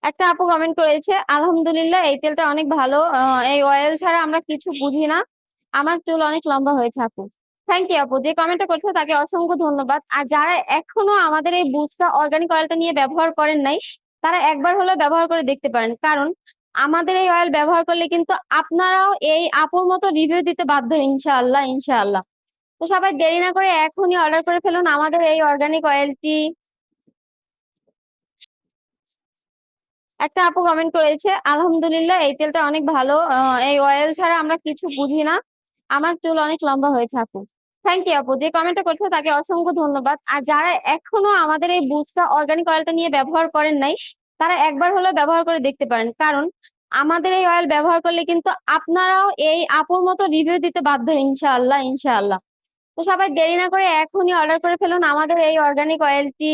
একটা আপু কমেন্ট করেছে, আলহামদুলিল্লাহ এই তেলটা অনেক ভালো। এই অয়েল ছাড়া আমরা কিছু বুঝি না। আমার চুল অনেক লম্বা হয়েছে আপু। থ্যাংক ইউ আপু, যে কমেন্টটা করছে তাকে অসংখ্য ধন্যবাদ। আর যারা এখনো আমাদের এই বুস্টটা অর্গানিক অয়েলটা নিয়ে ব্যবহার করেন নাই, তারা একবার হলেও ব্যবহার করে দেখতে পারেন। কারণ আমাদের এই অয়েল ব্যবহার করলে কিন্তু আপনারাও এই আপুর মতো রিভিউ দিতে বাধ্য, ইনশাআল্লাহ ইনশাআল্লাহ। তো সবাই দেরি না করে এখনই অর্ডার করে ফেলুন আমাদের এই অর্গানিক অয়েলটি। একটা আপু কমেন্ট করেছে, আলহামদুলিল্লাহ এই তেলটা অনেক ভালো। এই অয়েল ছাড়া আমরা কিছু বুঝি না। আমার চুল অনেক লম্বা হয়েছে আপু। থ্যাংক ইউ আপু, যে কমেন্টটা করছে তাকে অসংখ্য ধন্যবাদ। আর যারা এখনো আমাদের এই বুস্টটা অর্গানিক অয়েলটা নিয়ে ব্যবহার করেন নাই, তারা একবার হলেও ব্যবহার করে দেখতে পারেন। কারণ আমাদের এই অয়েল ব্যবহার করলে কিন্তু আপনারাও এই আপুর মতো রিভিউ দিতে বাধ্য, ইনশাআল্লাহ ইনশাআল্লাহ। তো সবাই দেরি না করে এখনই অর্ডার করে ফেলুন আমাদের এই অর্গানিক অয়েলটি।